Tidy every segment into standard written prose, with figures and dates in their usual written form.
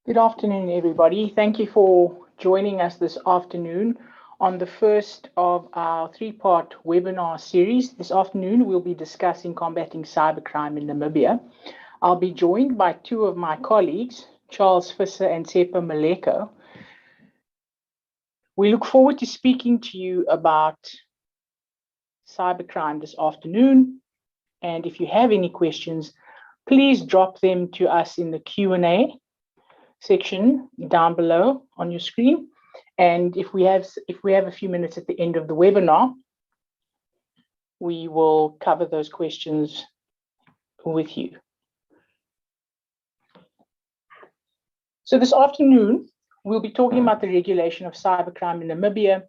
Good afternoon, everybody. Thank you for joining us this afternoon on the first of our three-part webinar series. This afternoon, we'll be discussing combating cybercrime in Namibia. I'll be joined by two of my colleagues, Charles Visser and Tsepa Maleko. We look forward to speaking to you about cybercrime this afternoon. And if you have any questions, please drop them to us in the Q&A section down below on your screen. And if we have a few minutes at the end of the webinar, we will cover those questions with you. So this afternoon, we'll be talking about the regulation of cybercrime in Namibia,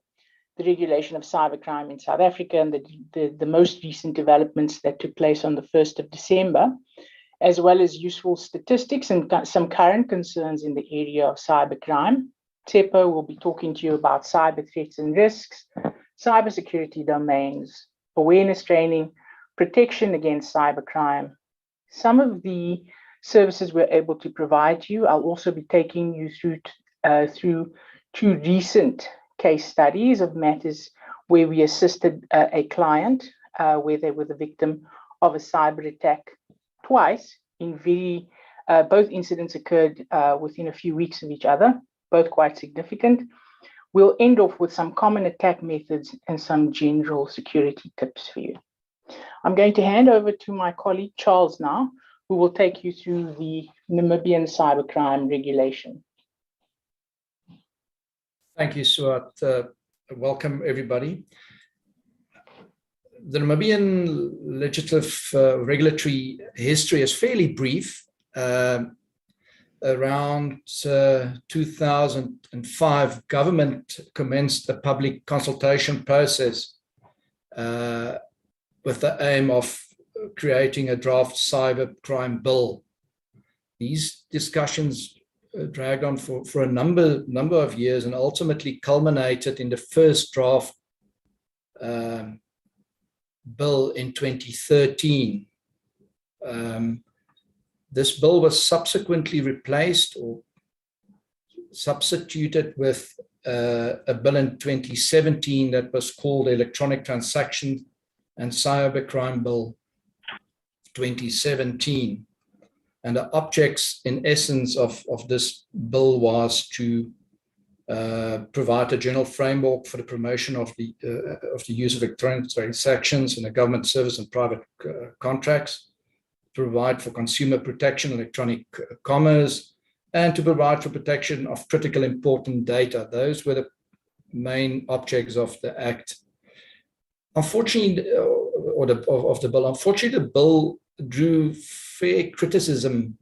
the regulation of cybercrime in South Africa, and the most recent developments that took place on the 1st of December, as well as useful statistics and some current concerns in the area of cybercrime. Tsepa will be talking to you about cyber threats and risks, cybersecurity domains, awareness training, protection against cybercrime, some of the services we're able to provide you. I'll also be taking you through two recent case studies of matters where we assisted a client where they were the victim of a cyber attack twice. Both incidents occurred within a few weeks of each other, both quite significant. We'll end off with some common attack methods and some general security tips for you. I'm going to hand over to my colleague Charles now, who will take you through the Namibian cybercrime regulation. Thank you, Suat. Welcome, everybody. The Namibian legislative regulatory history is fairly brief. Around 2005, government commenced a public consultation process with the aim of creating a draft cybercrime bill. These discussions dragged on for a number of years and ultimately culminated in the first draft bill in 2013. This bill was subsequently replaced or substituted with a bill in 2017 that was called Electronic Transaction and Cybercrime Bill 2017. And the objects, in essence, of this bill was to provide a general framework for the promotion of the use of electronic transactions in the government service and private contracts, to provide for consumer protection, electronic commerce, and to provide for protection of critical important data. Those were the main objects of the Act. Unfortunately, of the bill. Unfortunately, the bill drew fair criticism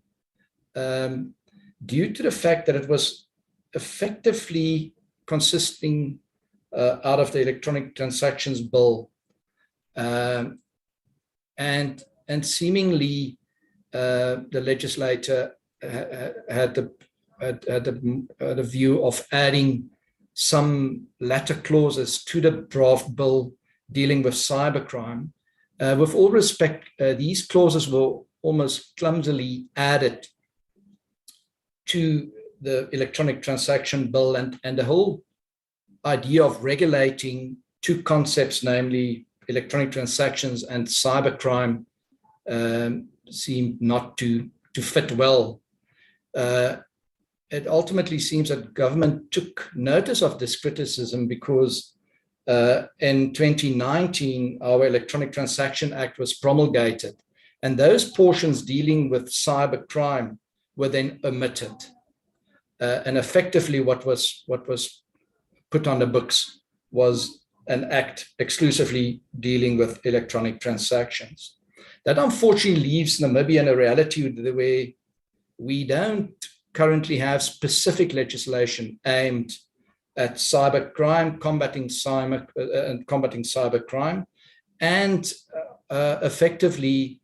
due to the fact that it was effectively consisting out of the Electronic Transactions Bill, and seemingly the legislator had the view of adding some latter clauses to the draft bill dealing with cybercrime. With all respect, these clauses were almost clumsily added to the Electronic Transaction Bill, and the whole idea of regulating two concepts, namely electronic transactions and cybercrime, seemed not to fit well. It ultimately seems that government took notice of this criticism because in 2019, our Electronic Transaction Act was promulgated, and those portions dealing with cybercrime were then omitted. And effectively, what was put on the books was an act exclusively dealing with electronic transactions. That unfortunately leaves Namibia in a reality where we don't currently have specific legislation aimed at cybercrime, combating cybercrime, and effectively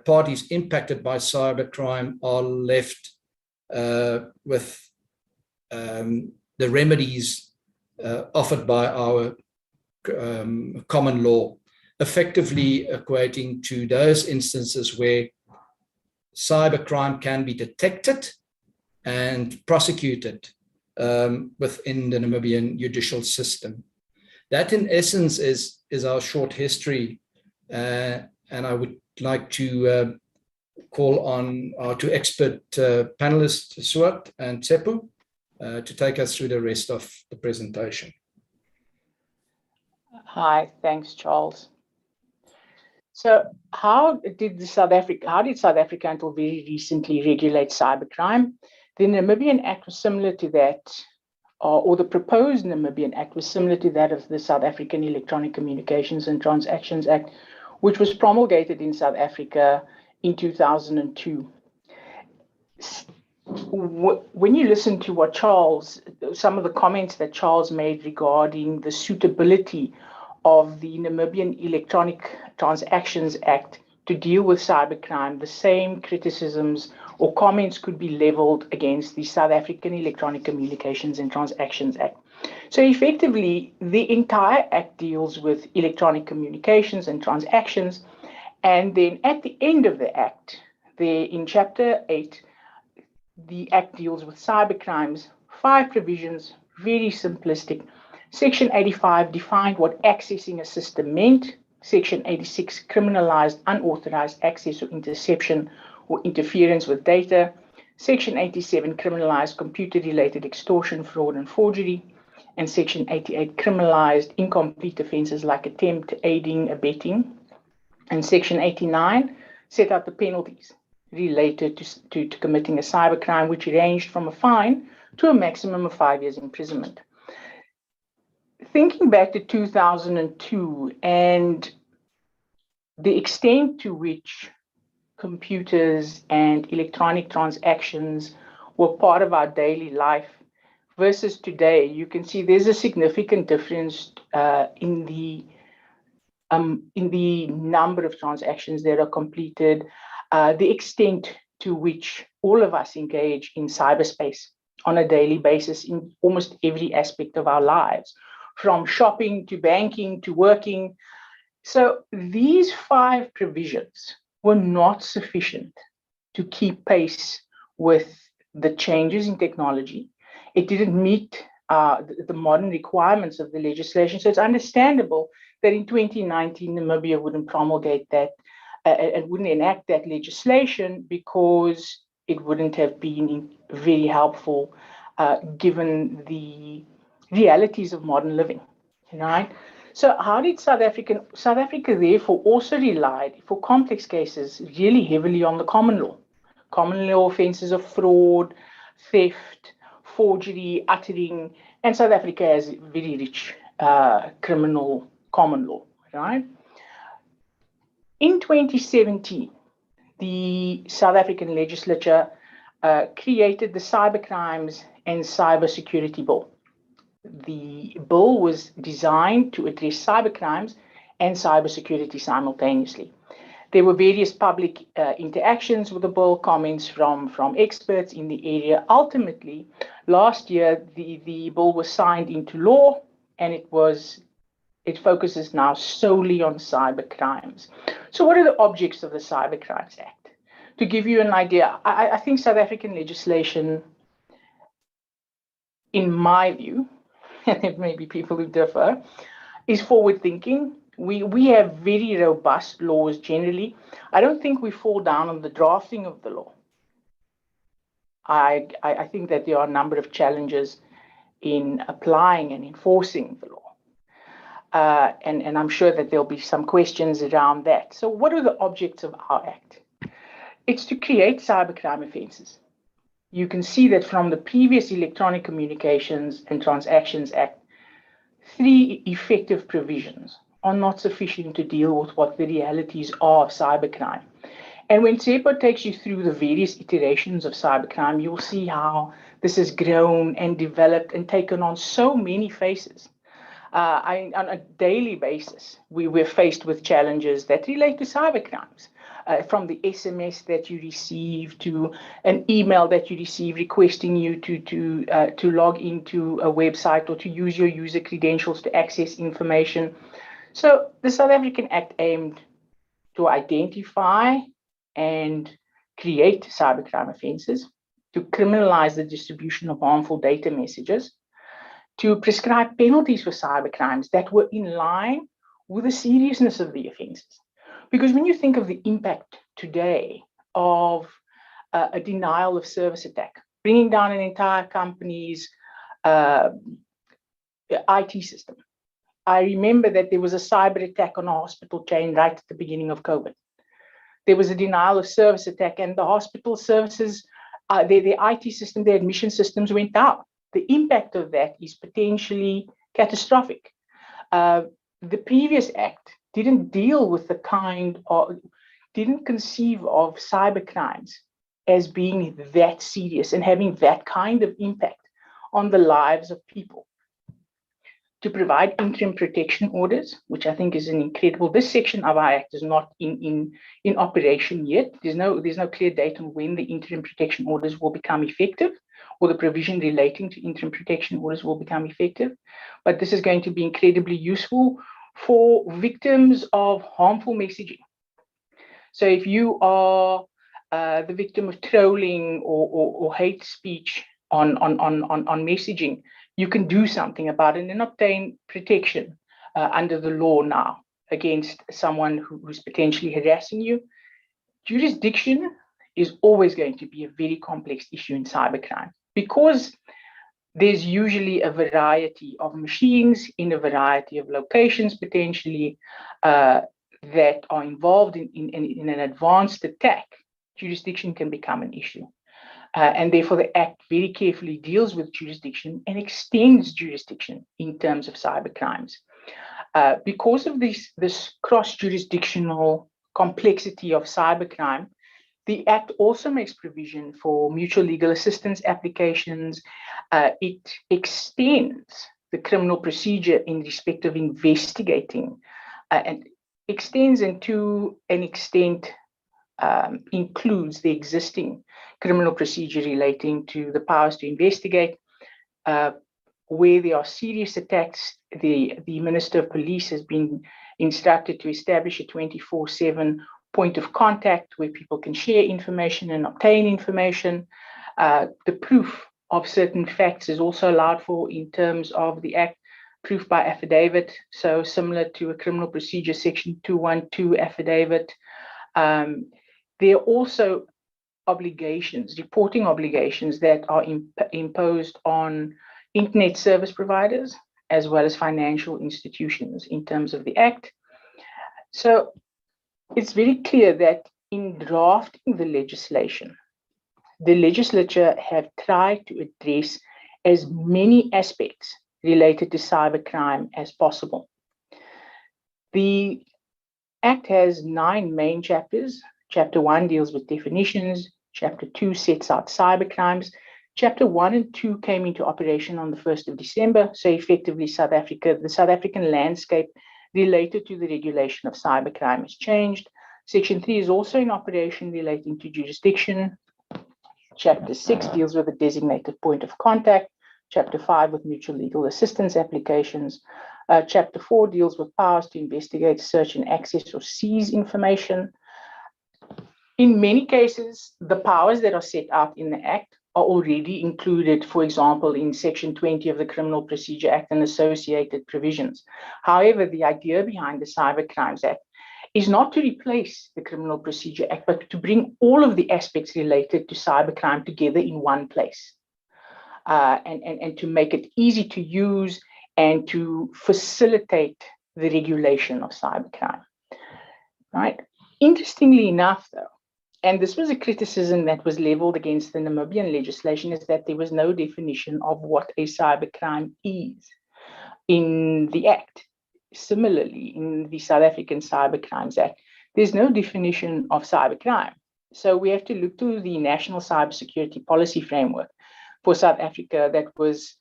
parties impacted by cybercrime are left with the remedies offered by our common law, effectively equating to those instances where cybercrime can be detected and prosecuted within the Namibian judicial system. That, in essence, is our short history, and I would like to call on our two expert panelists, Suat and Tsepo, to take us through the rest of the presentation. Hi, thanks, Charles. So how did South Africa until very recently regulate cybercrime? The Namibian Act was similar to that, or the proposed Namibian Act was similar to that of the South African Electronic Communications and Transactions Act, which was promulgated in South Africa in 2002. When you listen to what some of the comments that Charles made regarding the suitability of the Namibian Electronic Transactions Act to deal with cybercrime, the same criticisms or comments could be leveled against the South African Electronic Communications and Transactions Act. So effectively, the entire act deals with electronic communications and transactions. And then at the end of the act, in Chapter 8, the act deals with cybercrimes, 5 provisions, very simplistic. Section 85 defined what accessing a system meant. Section 86 criminalized unauthorized access or interception or interference with data. Section 87 criminalized computer-related extortion, fraud, and forgery. And Section 88 criminalized incomplete offenses like attempt, aiding, abetting. And Section 89 set out the penalties related to committing a cybercrime, which ranged from a fine to a maximum of 5 years imprisonment. Thinking back to 2002 and the extent to which computers and electronic transactions were part of our daily life versus today, you can see there's a significant difference in the number of transactions that are completed, the extent to which all of us engage in cyberspace on a daily basis in almost every aspect of our lives, from shopping to banking to working. So these 5 provisions were not sufficient to keep pace with the changes in technology. It didn't meet the modern requirements of the legislation. So it's understandable that in 2019, Namibia wouldn't promulgate that and wouldn't enact that legislation because it wouldn't have been very helpful given the realities of modern living, right? So how did South Africa therefore also relied for complex cases really heavily on the common law offenses of fraud, theft, forgery, uttering, and South Africa has very rich criminal common law, right? In 2017, the South African legislature created the Cybercrimes and Cybersecurity Bill. The bill was designed to address cybercrimes and cybersecurity simultaneously. There were various public interactions with the bill, comments from experts in the area. Ultimately, last year, the bill was signed into law, and it focuses now solely on cybercrimes. So what are the objects of the Cybercrimes Act? To give you an idea, I think South African legislation, in my view, and there may be people who differ, is forward-thinking. We have very robust laws generally. I don't think we fall down on the drafting of the law. I think that there are a number of challenges in applying and enforcing the law. And I'm sure that there'll be some questions around that. So what are the objects of our act? It's to create cybercrime offenses. You can see that from the previous Electronic Communications and Transactions Act, 3 effective provisions are not sufficient to deal with what the realities are of cybercrime. And when Tsepo takes you through the various iterations of cybercrime, you'll see how this has grown and developed and taken on so many faces. On a daily basis, we're faced with challenges that relate to cybercrimes. From the SMS that you receive to an email that you receive requesting you to log into a website or to use your user credentials to access information. So the South African Act aimed to identify and create cybercrime offenses to criminalize the distribution of harmful data messages, to prescribe penalties for cybercrimes that were in line with the seriousness of the offenses. Because when you think of the impact today of a denial of service attack, bringing down an entire company's IT system. I remember that there was a cyber attack on a hospital chain right at the beginning of COVID. There was a denial of service attack, and the hospital services, their IT system, their admission systems went down. The impact of that is potentially catastrophic. The previous act didn't deal with the kind of, didn't conceive of cybercrimes as being that serious and having that kind of impact on the lives of people. To provide interim protection orders, which I think is an incredible, this section of our act is not in operation yet. There's no clear date on when the interim protection orders will become effective, or the provision relating to interim protection orders will become effective. But this is going to be incredibly useful for victims of harmful messaging. So if you are the victim of trolling or hate speech on messaging, you can do something about it and obtain protection under the law now against someone who's potentially harassing you. Jurisdiction is always going to be a very complex issue in cybercrime because there's usually a variety of machines in a variety of locations potentially that are involved in an advanced attack. Jurisdiction can become an issue. And therefore, the Act very carefully deals with jurisdiction and extends jurisdiction in terms of cybercrimes. Because of this cross-jurisdictional complexity of cybercrime, the Act also makes provision for mutual legal assistance applications. It extends the criminal procedure in respect of investigating and extends and to an extent includes the existing criminal procedure relating to the powers to investigate. Where there are serious attacks, the Minister of Police has been instructed to establish a 24/7 point of contact where people can share information and obtain information. The proof of certain facts is also allowed for in terms of the Act, proof by affidavit, so similar to a criminal procedure section 212 affidavit. There are also obligations, reporting obligations that are imposed on internet service providers as well as financial institutions in terms of the Act. So it's very clear that in drafting the legislation, the legislature have tried to address as many aspects related to cybercrime as possible. The Act has 9 main chapters. Chapter 1 deals with definitions. Chapter 2 sets out cybercrimes. Chapter 1 and 2 came into operation on the 1st of December. So effectively, the South African landscape related to the regulation of cybercrime has changed. Section 3 is also in operation relating to jurisdiction. Chapter 6 deals with the designated point of contact. Chapter 5 with mutual legal assistance applications. Chapter 4 deals with powers to investigate, search and access or seize information. In many cases, the powers that are set out in the Act are already included, for example, in Section 20 of the Criminal Procedure Act and associated provisions. However, the idea behind the Cybercrimes Act is not to replace the Criminal Procedure Act, but to bring all of the aspects related to cybercrime together in one place, and to make it easy to use and to facilitate the regulation of cybercrime. Right? Interestingly enough, though, and this was a criticism that was leveled against the Namibian legislation, is that there was no definition of what a cybercrime is in the Act. Similarly, in the South African Cybercrimes Act, there's no definition of cybercrime. So we have to look to the National Cybersecurity Policy Framework for South Africa that was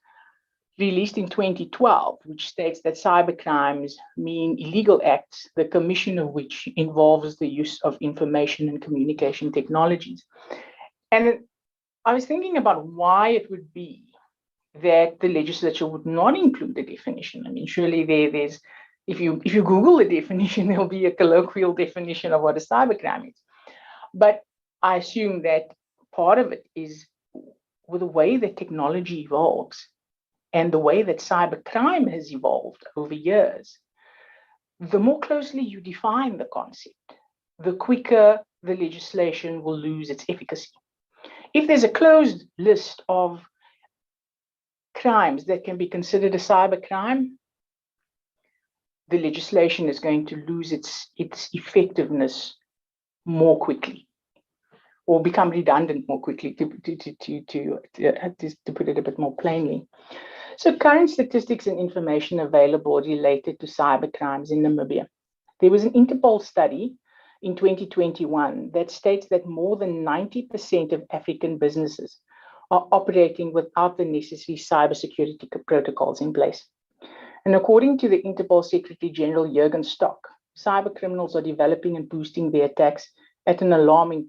released in 2012, which states that cybercrimes mean illegal acts, the commission of which involves the use of information and communication technologies. And I was thinking about why it would be that the legislature would not include the definition. I mean, surely there's, if you Google the definition, there'll be a colloquial definition of what a cybercrime is. But I assume that part of it is with the way that technology evolves and the way that cybercrime has evolved over years, the more closely you define the concept, the quicker the legislation will lose its efficacy. If there's a closed list of crimes that can be considered a cybercrime, the legislation is going to lose its effectiveness more quickly, or become redundant more quickly, to put it a bit more plainly. So current statistics and information available related to cybercrimes in Namibia. There was an Interpol study in 2021 that states that more than 90% of African businesses are operating without the necessary cybersecurity protocols in place. And according to the Interpol Secretary General Jürgen Stock, cybercriminals are developing and boosting their attacks at an alarming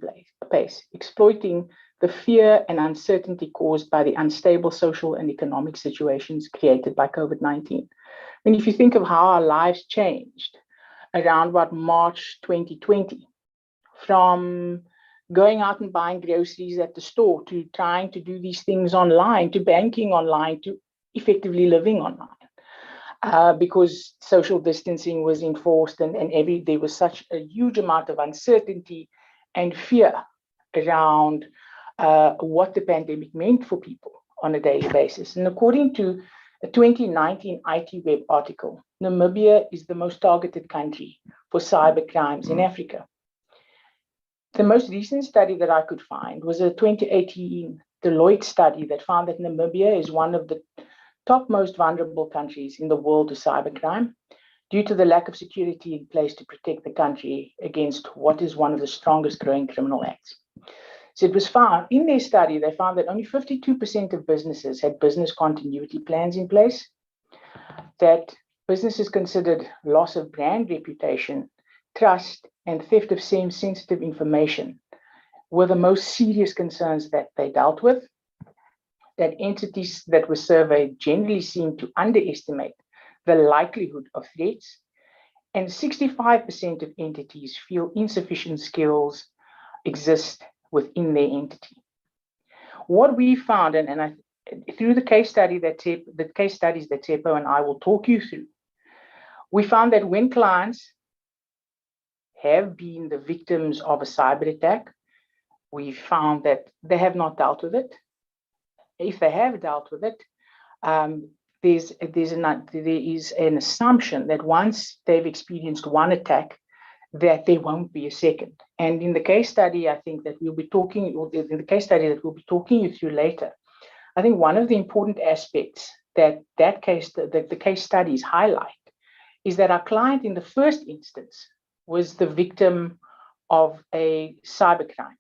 pace, exploiting the fear and uncertainty caused by the unstable social and economic situations created by COVID-19. I mean, if you think of how our lives changed around about March 2020, from going out and buying groceries at the store, to trying to do these things online, to banking online, to effectively living online, because social distancing was enforced, and there was such a huge amount of uncertainty and fear around what the pandemic meant for people on a daily basis. And according to a 2019 IT Web article, Namibia is the most targeted country for cyber crimes in Africa. The most recent study that I could find was a 2018 Deloitte study that found that Namibia is one of the top most vulnerable countries in the world to cybercrime due to the lack of security in place to protect the country against what is one of the strongest growing criminal acts. So it was found in their study, they found that only 52% of businesses had business continuity plans in place, that businesses considered loss of brand reputation, trust, and theft of sensitive information were the most serious concerns that they dealt with, that entities that were surveyed generally seemed to underestimate the likelihood of threats, and 65% of entities feel insufficient skills exist within their entity. What we found, and through the case studies that Tsepo and I will talk you through, we found that when clients have been the victims of a cyber attack, we found that they have not dealt with it. If they have dealt with it, there is an assumption that once they've experienced one attack, that there won't be a second. And in the case study, I think that we'll be talking, in the case study that we'll be talking you through later, I think one of the important aspects that the case studies highlight is that our client in the first instance was the victim of a cybercrime.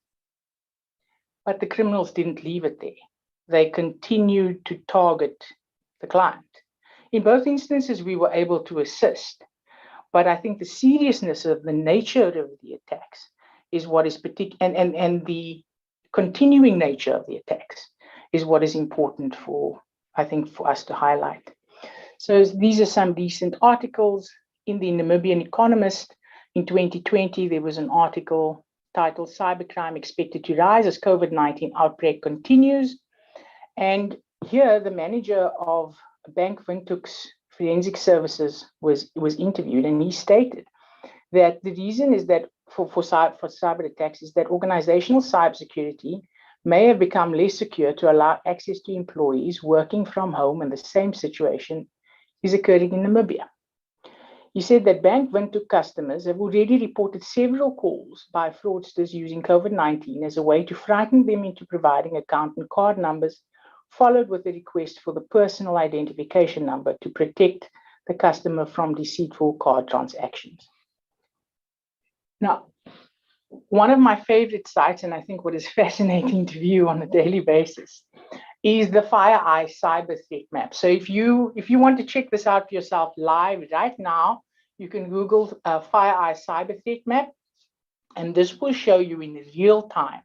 But the criminals didn't leave it there. They continued to target the client. In both instances, we were able to assist. But I think the seriousness of the nature of the attacks is what is particular, and the continuing nature of the attacks is what is important for us to highlight. So these are some recent articles. In the Namibian Economist in 2020, there was an article titled "Cybercrime Expected to Rise as COVID-19 Outbreak Continues." And here the manager of Bank Windhoek's Forensic Services was interviewed, and he stated that the reason is that for cyber attacks is that organizational cybersecurity may have become less secure to allow access to employees working from home, and the same situation is occurring in Namibia. He said that Bank Windhoek customers have already reported several calls by fraudsters using COVID-19 as a way to frighten them into providing account and card numbers, followed with a request for the personal identification number to protect the customer from deceitful card transactions. Now, one of my favorite sites, and I think what is fascinating to view on a daily basis, is the FireEye cyber threat map. So if you want to check this out for yourself live right now, you can Google FireEye cyber threat map, and this will show you in real time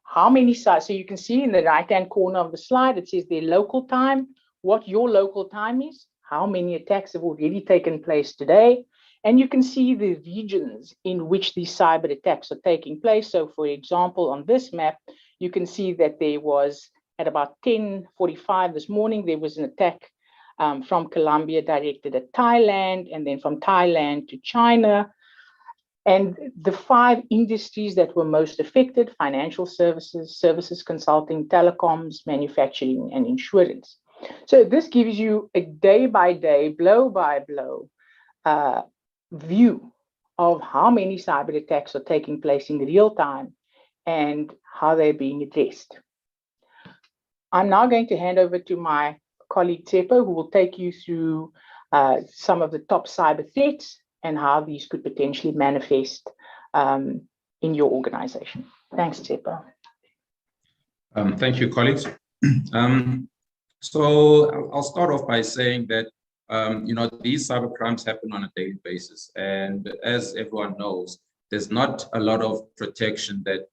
how many sites. So you can see in the right-hand corner of the slide, it says their local time, what your local time is, how many attacks have already taken place today, and you can see the regions in which these cyber attacks are taking place. So for example, on this map, you can see that there was at about 10:45 this morning, there was an attack from Colombia directed at Thailand, and then from Thailand to China. And the 5 industries that were most affected: financial services, services consulting, telecoms, manufacturing, and insurance. So this gives you a day-by-day, blow-by-blow view of how many cyber attacks are taking place in real time and how they're being addressed. I'm now going to hand over to my colleague Tsepo, who will take you through some of the top cyber threats and how these could potentially manifest in your organization. Thanks, Tsepo. Thank you, colleagues. So I'll start off by saying that these cyber crimes happen on a daily basis, and as everyone knows, there's not a lot of protection that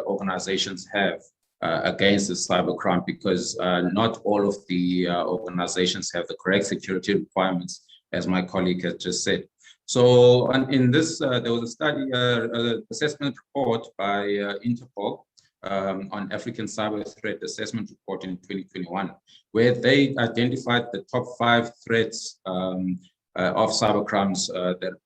organizations have against this cybercrime, because not all of the organizations have the correct security requirements, as my colleague has just said. So in this, there was a study, assessment report by Interpol on African Cyber Threat Assessment Report in 2021, where they identified the top 5 threats of cybercrimes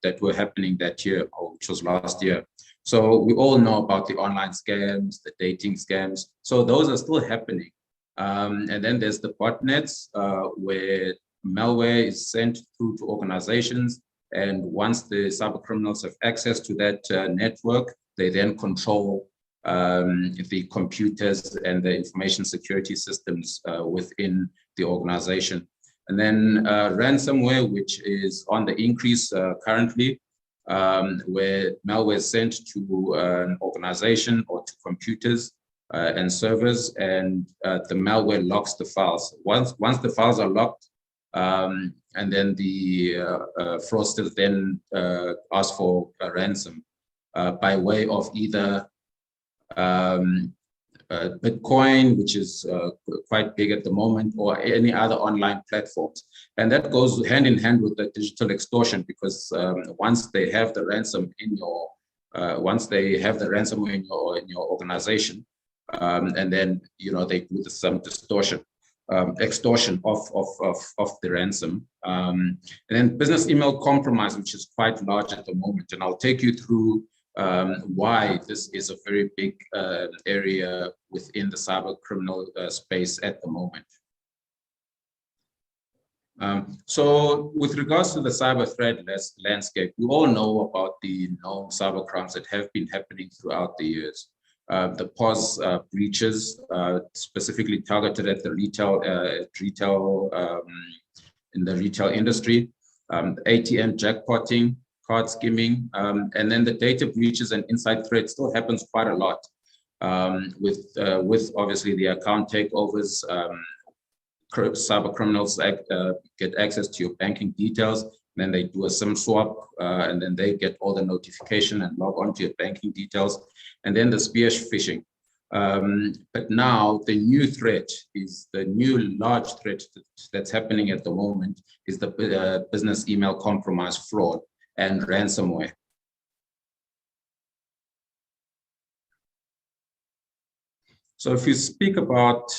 that were happening that year, which was last year. So we all know about the online scams, the dating scams. So those are still happening. And then there's the botnets, where malware is sent through to organizations. And once the cyber criminals have access to that network, they then control the computers and the information security systems within the organization. And then ransomware, which is on the increase currently, where malware is sent to an organization or to computers and servers, and the malware locks the files. Once the files are locked, and then the fraudsters then ask for a ransom by way of either Bitcoin, which is quite big at the moment, or any other online platforms. And that goes hand in hand with the digital extortion, because once they have the ransom in your, ransomware in your organization, and then they do some extortion of the ransom. And then business email compromise, which is quite large at the moment. And I'll take you through why this is a very big area within the cyber criminal space at the moment. So with regards to the cyber threat landscape, we all know about the known cyber crimes that have been happening throughout the years. The POS breaches, specifically targeted at the retail in the retail industry, ATM jackpotting, card skimming, and then the data breaches and inside threats still happens quite a lot, with obviously the account takeovers. Cyber criminals get access to your banking details, then they do a SIM swap, and then they get all the notification and log on to your banking details, and then the spear phishing. But now the new threat is the new large threat that's happening at the moment is the business email compromise fraud and ransomware. So if you speak about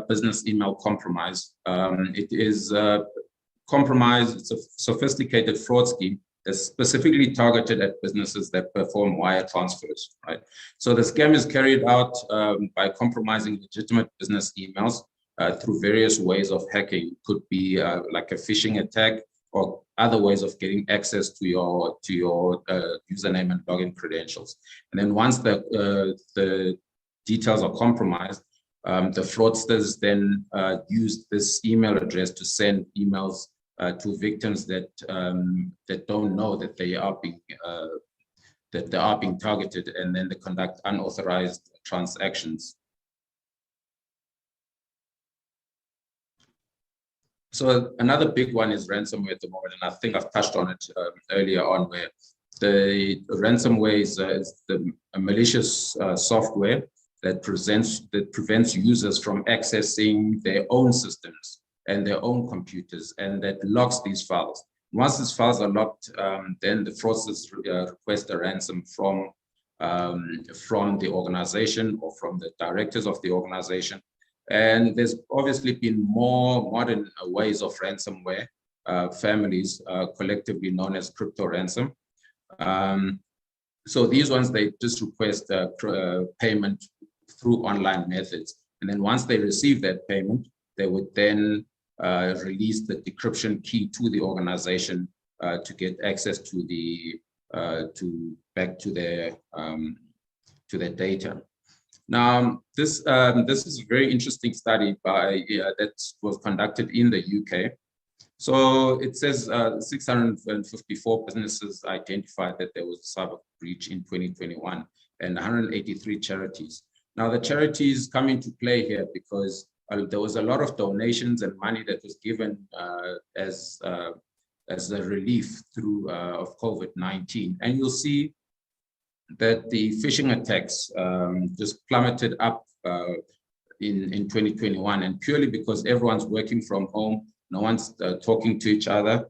business email compromise, it is compromise. It's a sophisticated fraud scheme that's specifically targeted at businesses that perform wire transfers, right? So the scam is carried out by compromising legitimate business emails through various ways of hacking. It could be like a phishing attack or other ways of getting access to your username and login credentials. And then once the details are compromised, the fraudsters then use this email address to send emails to victims that don't know that they are being targeted, and then they conduct unauthorized transactions. So another big one is ransomware at the moment, and I think I've touched on it earlier on, where the ransomware is a malicious software that prevents users from accessing their own systems and their own computers, and that locks these files. Once these files are locked, then the fraudsters request a ransom from the organization or from the directors of the organization, And there's obviously been more modern ways of ransomware families, collectively known as crypto ransom. So these ones, they just request payment through online methods. And then once they receive that payment, they would then release the decryption key to the organization to get access to the back to their data. Now, this is a very interesting study that was conducted in the UK. So it says 654 businesses identified that there was a cyber breach in 2021, and 183 charities. Now, the charities come into play here because there was a lot of donations and money that was given as a relief through of COVID-19, and you'll see that the phishing attacks just plummeted up in 2021, and purely because everyone's working from home, no one's talking to each other.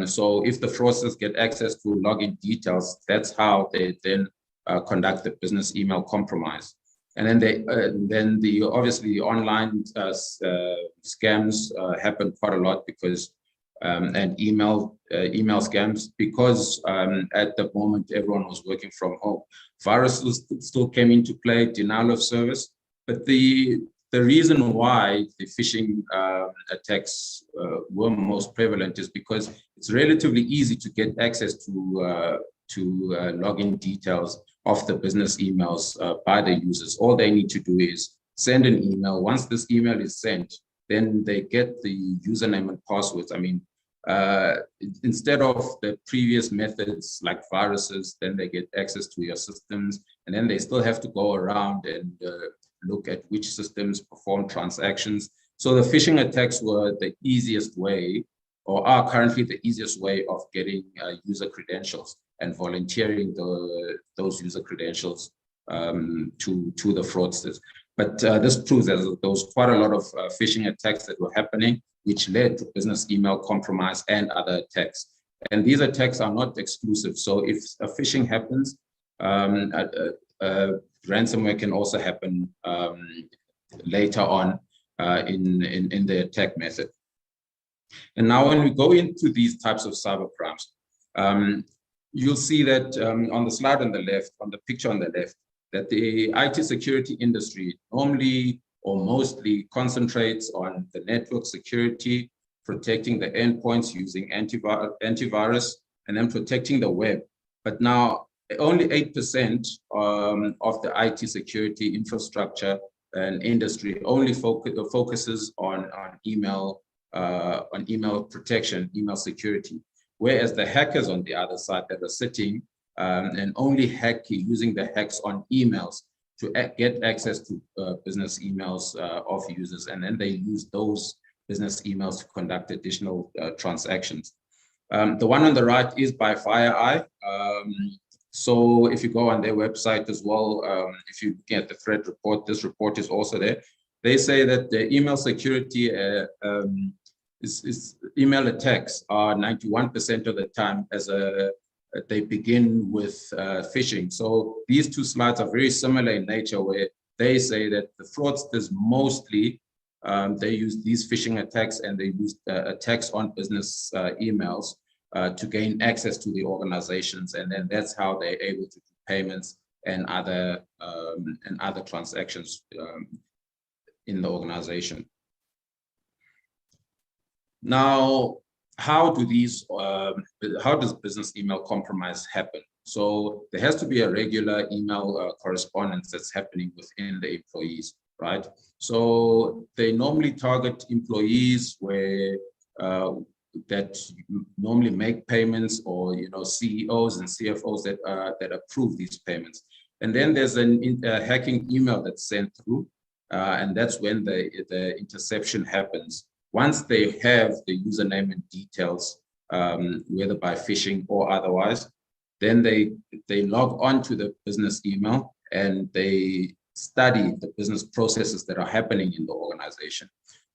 So if the fraudsters get access to login details, that's how they then conduct the business email compromise. And then obviously the online scams happen quite a lot because and email scams, because at the moment everyone was working from home. Viruses still came into play, denial of service, but the reason why the phishing attacks were most prevalent is because it's relatively easy to get access to login details of the business emails by the users. All they need to do is send an email. Once this email is sent, then they get the username and passwords. I mean, instead of the previous methods like viruses, then they get access to your systems, and then they still have to go around and look at which systems perform transactions. So the phishing attacks were the easiest way, or are currently the easiest way, of getting user credentials and volunteering those user credentials to the fraudsters. But this proves that there was quite a lot of phishing attacks that were happening, which led to business email compromise and other attacks. And these attacks are not exclusive. So if a phishing happens, ransomware can also happen later on in the attack method. And now when we go into these types of cybercrimes, you'll see that on the slide on the left, on the picture on the left, that the IT security industry normally or mostly concentrates on the network security, protecting the endpoints using antivirus, and then protecting the web. But now only 8% of the IT security infrastructure and industry only focuses on email protection, email security. Whereas the hackers on the other side that are sitting and only using the hacks on emails to get access to business emails of users, and then they use those business emails to conduct additional transactions. The one on the right is by FireEye. So if you go on their website as well, if you get the threat report, this report is also there. They say that the email security email attacks are 91% of the time they begin with phishing. So these two slides are very similar in nature, where they say that the fraudsters mostly, they use these phishing attacks, and they use attacks on business emails to gain access to the organizations. And then that's how they're able to do payments and other transactions in the organization. Now, how does business email compromise happen? So there has to be a regular email correspondence that's happening within the employees, right? So they normally target employees that normally make payments, or CEOs and CFOs that approve these payments. And then there's a hacking email that's sent through, and that's when the interception happens. Once they have the username and details, whether by phishing or otherwise, then they log on to the business email, and they study the business processes that are happening in the organization.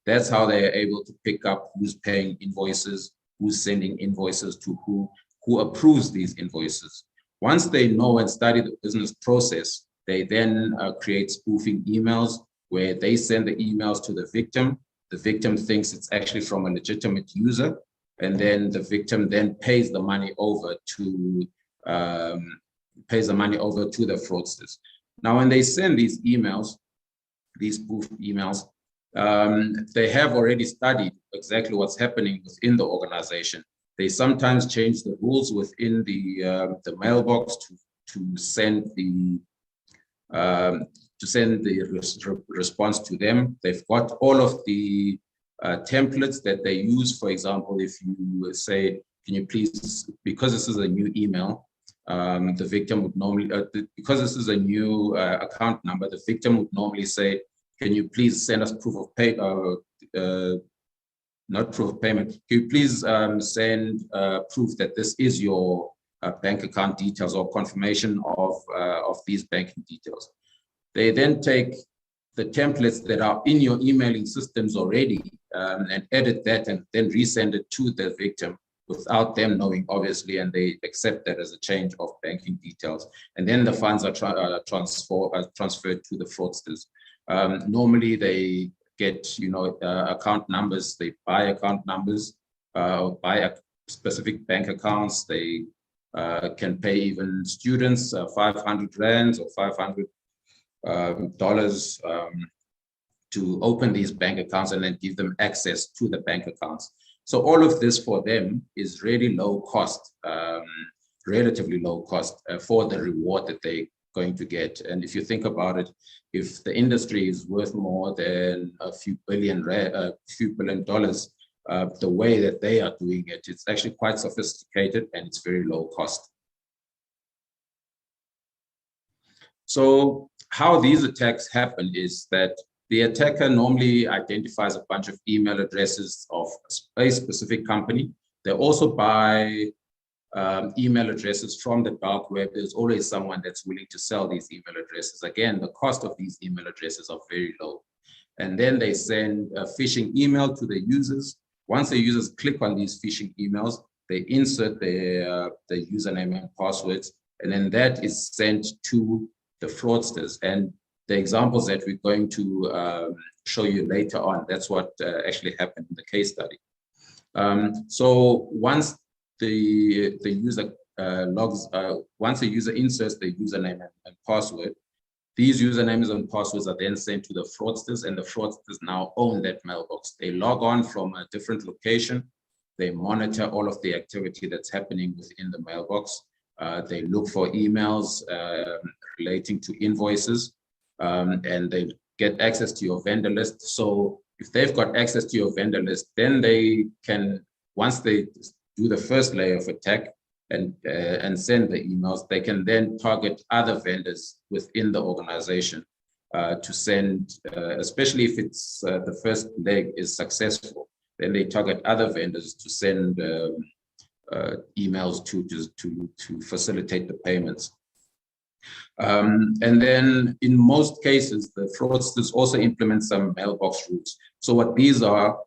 That's how they are able to pick up who's paying invoices, who's sending invoices to who approves these invoices. Once they know and study the business process, they then create spoofing emails where they send the emails to the victim. The victim thinks it's actually from a legitimate user, and then the victim then pays the money over to the fraudsters. Now, when they send these emails, these spoofed emails, they have already studied exactly what's happening within the organization. They sometimes change the rules within the mailbox to send the response to them. They've got all of the templates that they use. For example, if you say, can you please, because this is a new email, the victim would normally, because this is a new account number, the victim would normally say, can you please send us proof of pay, not proof of payment, can you please send proof that this is your bank account details or confirmation of these banking details. They then take the templates that are in your emailing systems already and edit that and then resend it to the victim without them knowing, obviously, and they accept that as a change of banking details. And then the funds are transferred to the fraudsters. Normally, they get, account numbers. They buy account numbers, buy specific bank accounts. They can pay even students 500 rands or $500 to open these bank accounts and then give them access to the bank accounts. So all of this for them is really low cost, relatively low cost for the reward that they're going to get. And if you think about it, if the industry is worth more than a few billion dollars, the way that they are doing it, it's actually quite sophisticated and it's very low cost. So how these attacks happen is that the attacker normally identifies a bunch of email addresses of a specific company. They also buy email addresses from the dark web. There's always someone that's willing to sell these email addresses. Again, the cost of these email addresses are very low. And then they send a phishing email to the users. Once the users click on these phishing emails, they insert their username and passwords, and then that is sent to the fraudsters. And the examples that we're going to show you later on, that's what actually happened in the case study. So once the user once the user inserts the username and password, these usernames and passwords are then sent to the fraudsters, and the fraudsters now own that mailbox. They log on from a different location. They monitor all of the activity that's happening within the mailbox. They look for emails relating to invoices, and they get access to your vendor list. So if they've got access to your vendor list, then they can, once they do the first layer of attack and send the emails, they can then target other vendors within the organization to send, especially if it's the first leg is successful, then they target other vendors to send emails to facilitate the payments. And then in most cases, the fraudsters also implement some mailbox routes. So what these are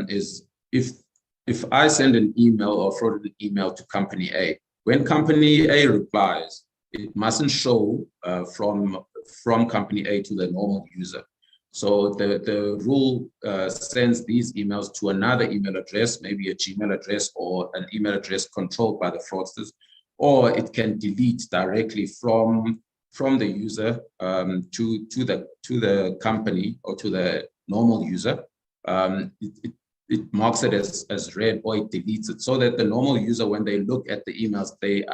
is if I send an email or forward an email to company A, when company A replies, it mustn't show from company A to the normal user. So the rule sends these emails to another email address, maybe a Gmail address or an email address controlled by the fraudsters, or it can delete directly from the user to the company or to the normal user. It marks it as read, or it deletes it, so that the normal user, when they look at the emails, they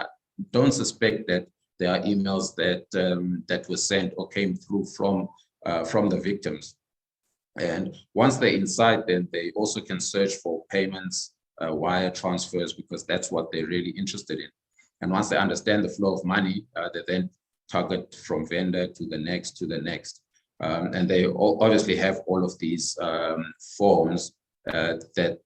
don't suspect that there are emails that were sent or came through from the victims. And once they're inside, then they also can search for payments, wire transfers, because that's what they're really interested in. And once they understand the flow of money, they then target from vendor to the next, to the next. And they obviously have all of these forms that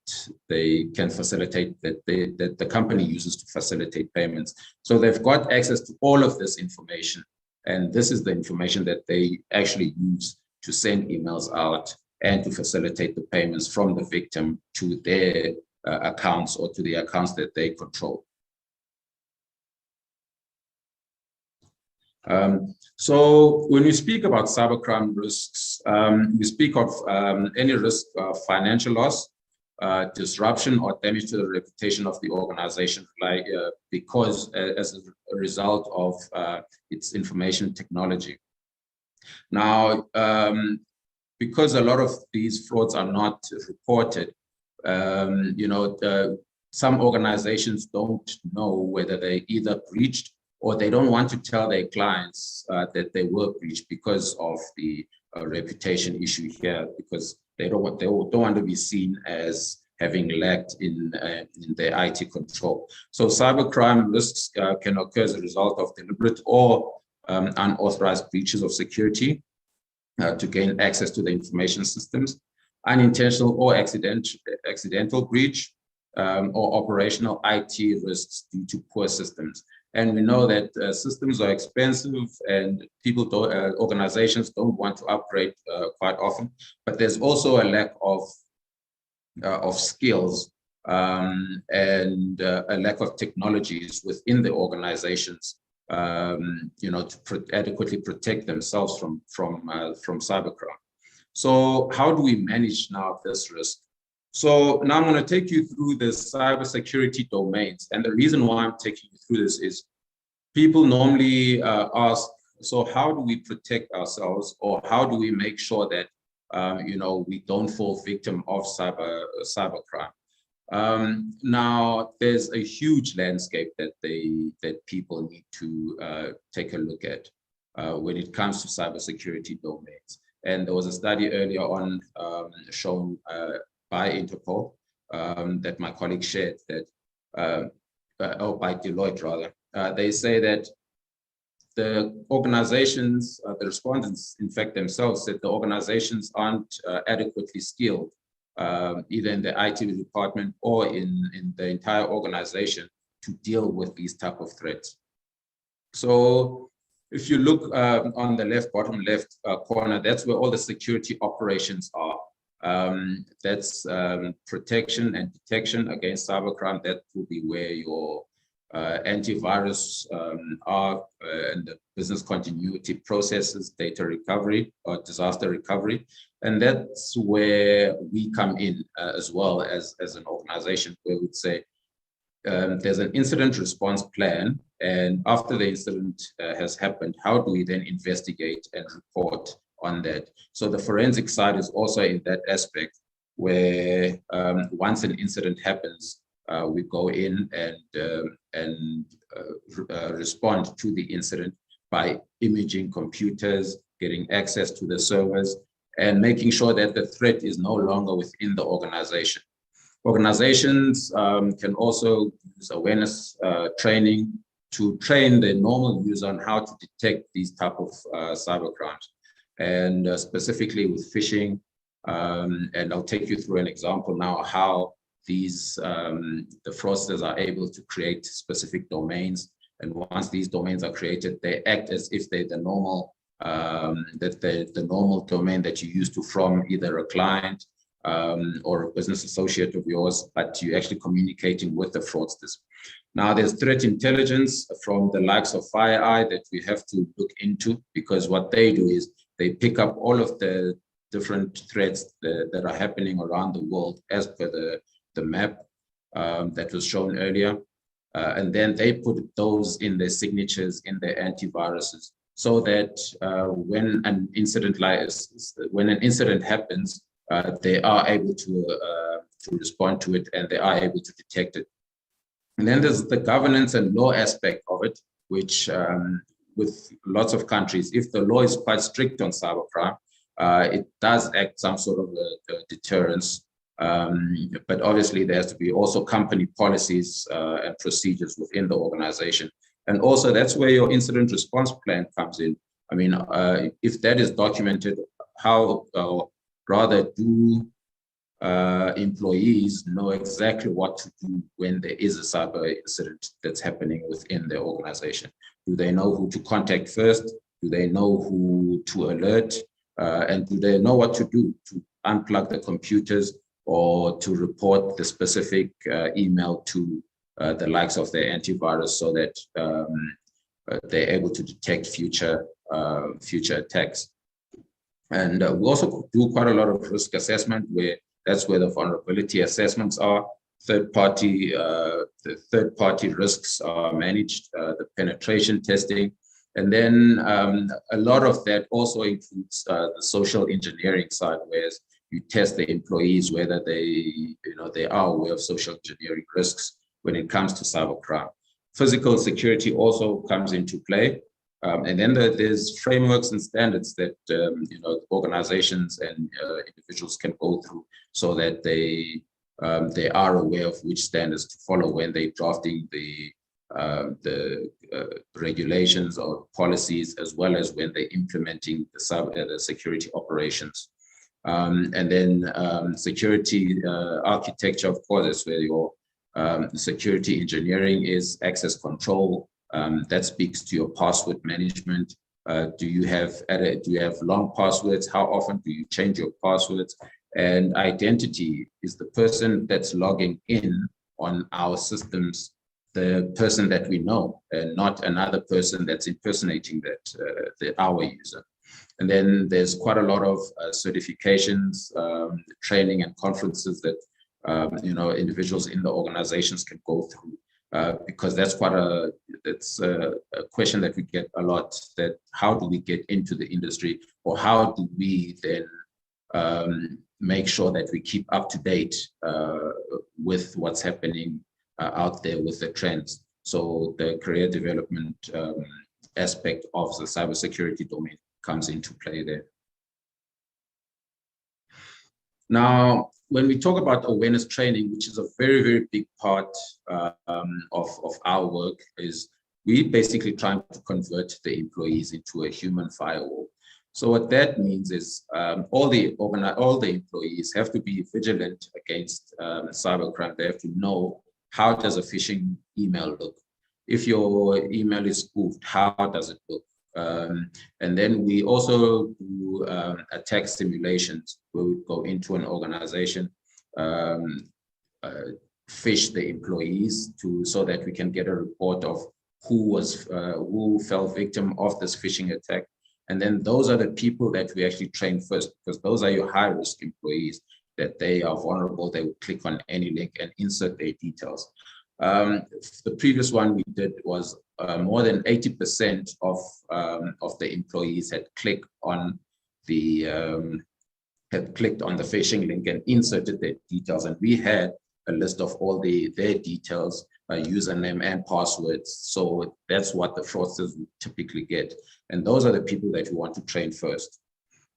they can facilitate, that the company uses to facilitate payments. So they've got access to all of this information. And this is the information that they actually use to send emails out and to facilitate the payments from the victim to their accounts or to the accounts that they control. So when we speak about cybercrime risks, we speak of any risk of financial loss, disruption or damage to the reputation of the organization, like because as a result of its information technology. Now, because a lot of these frauds are not reported, some organizations don't know whether they either breached or they don't want to tell their clients that they were breached because of the reputation issue here, because they don't want to be seen as having lacked in their IT control. So cybercrime risks can occur as a result of deliberate or unauthorized breaches of security to gain access to the information systems, unintentional or accidental breach, or operational IT risks due to poor systems. And we know that systems are expensive and organizations don't want to upgrade quite often, but there's also a lack of skills and a lack of technologies within the organizations, to adequately protect themselves from cybercrime. So how do we manage now this risk? So now I'm going to take you through the cybersecurity domains. And the reason why I'm taking you through this is people normally ask, so how do we protect ourselves, or how do we make sure that we don't fall victim of cybercrime? Now, there's a huge landscape that people need to take a look at when it comes to cybersecurity domains. And there was a study earlier on shown by Interpol that my colleague shared, that or by Deloitte rather. They say that the organizations, the respondents, in fact, themselves said the organizations aren't adequately skilled, either in the IT department or in the entire organization, to deal with these type of threats. So if you look on the bottom left corner, that's where all the security operations are. That's protection and detection against cybercrime. That will be where your antivirus are, and the business continuity processes, data recovery or disaster recovery. And that's where we come in as well as an organization, where we would say there's an incident response plan. And after the incident has happened, how do we then investigate and report on that? So the forensic side is also in that aspect, where once an incident happens, we go in and respond to the incident by imaging computers, getting access to the servers, and making sure that the threat is no longer within the organization. Organizations can also use awareness training to train the normal user on how to detect these type of cybercrimes, and specifically with phishing. And I'll take you through an example now how these the fraudsters are able to create specific domains, and once these domains are created, they act as if they're the normal the normal domain that you used to from either a client or a business associate of yours, but you're actually communicating with the fraudsters. Now, there's threat intelligence from the likes of FireEye that we have to look into, because what they do is they pick up all of the different threats that are happening around the world as per the map that was shown earlier. And then they put those in their signatures, in their antiviruses, so that when an incident happens, they are able to respond to it, and they are able to detect it. And then there's the governance and law aspect of it, which with lots of countries, if the law is quite strict on cybercrime, it does act some sort of a deterrence. But obviously there has to be also company policies and procedures within the organization. And also that's where your incident response plan comes in. I mean, if that is documented, how rather do employees know exactly what to do when there is a cyber incident that's happening within their organization? Do they know who to contact first? Do they know who to alert? And do they know what to do to unplug the computers or to report the specific email to the likes of their antivirus, so that they're able to detect future attacks. And we also do quite a lot of risk assessment, where that's where the vulnerability assessments are. Third-party risks are managed, the penetration testing. And then a lot of that also includes the social engineering side, where you test the employees whether they are aware of social engineering risks when it comes to cybercrime. Physical security also comes into play. And then there's frameworks and standards that organizations and individuals can go through, so that they are aware of which standards to follow when they're drafting the regulations or policies, as well as when they're implementing the security operations. And then security architecture, of course, is where your security engineering is. Access control, that speaks to your password management. Do you have long passwords? How often do you change your passwords? And identity is the person that's logging in on our systems, the person that we know, and not another person that's impersonating our user. And then there's quite a lot of certifications, training, and conferences that individuals in the organizations can go through, because that's a question that we get a lot. That how do we get into the industry, or how do we then make sure that we keep up to date with what's happening out there with the trends? So the career development aspect of the cybersecurity domain comes into play there. Now, when we talk about awareness training, which is a very, very big part of our work, is we basically trying to convert the employees into a human firewall. So what that means is all the employees have to be vigilant against cybercrime. They have to know, how does a phishing email look? If your email is spoofed, how does it look? And then we also do attack simulations, where we go into an organization, phish the employees so that we can get a report of who fell victim of this phishing attack. And then those are the people that we actually train first, because those are your high-risk employees, that they are vulnerable. They will click on any link and insert their details. The previous one we did was more than 80% of the employees had clicked on the phishing link and inserted their details, and we had a list of all their details, username and passwords. So that's what the fraudsters typically get, and those are the people that we want to train first.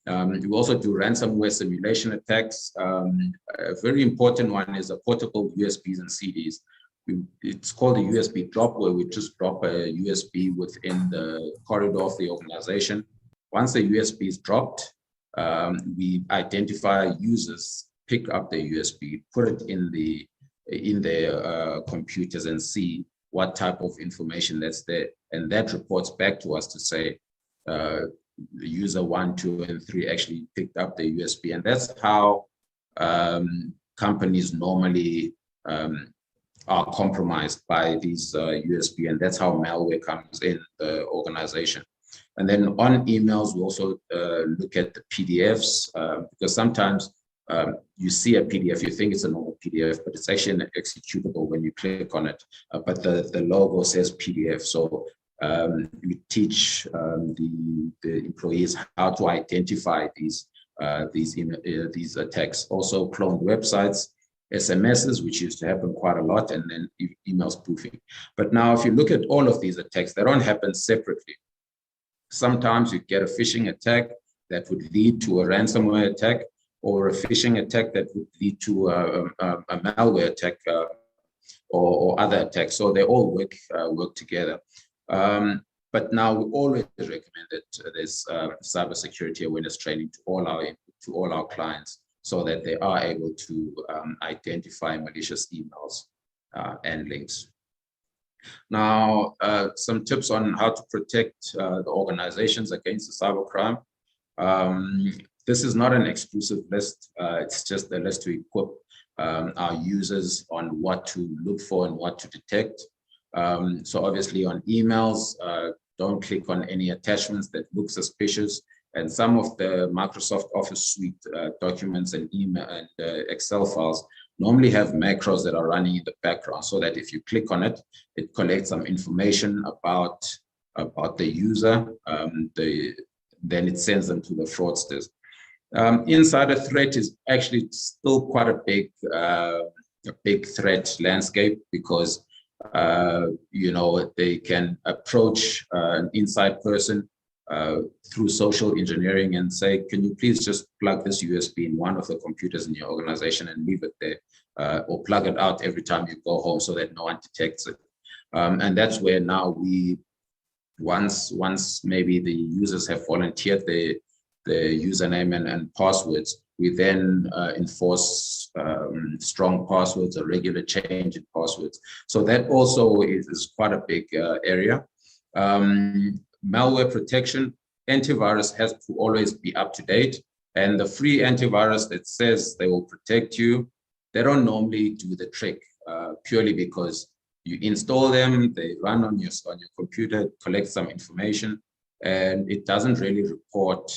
We also do ransomware simulation attacks. A very important one is a portable USBs and CDs. It's called a USB drop, where we just drop a USB within the corridor of the organization. Once the USB is dropped, we identify users, pick up the USB, put it in their computers, and see what type of information that's there. And that reports back to us to say, user 1, 2, and 3 actually picked up the USB. And that's how companies normally are compromised by these USB, and that's how malware comes in the organization. And then on emails, we also look at the PDFs, because sometimes you see a PDF, you think it's a normal PDF, but it's actually an executable when you click on it. But the logo says PDF. So we teach the employees how to identify these attacks. Also cloned websites, SMSs, which used to happen quite a lot, and then email spoofing. But now, if you look at all of these attacks, they don't happen separately. Sometimes you get a phishing attack that would lead to a ransomware attack, or a phishing attack that would lead to a malware attack or other attacks. So they all work together. But now we always recommend that there's cybersecurity awareness training to all our clients, so that they are able to identify malicious emails and links. Now, some tips on how to protect the organizations against the cybercrime. This is not an exclusive list. It's just a list to equip our users on what to look for and what to detect. So obviously on emails, don't click on any attachments that look suspicious. And some of the Microsoft Office Suite documents and email and Excel files normally have macros that are running in the background, so that if you click on it, it collects some information about the user. Then it sends them to the fraudsters. Insider threat is actually still quite a big threat landscape, because they can approach an inside person through social engineering and say, can you please just plug this USB in one of the computers in your organization and leave it there, or plug it out every time you go home so that no one detects it. And that's where now once maybe the users have volunteered their username and passwords, we then enforce strong passwords, a regular change in passwords. So that also is quite a big area. Malware protection, antivirus has to always be up to date. And the free antivirus that says they will protect you, they don't normally do the trick, purely because you install them, they run on your computer, collect some information, and it doesn't really report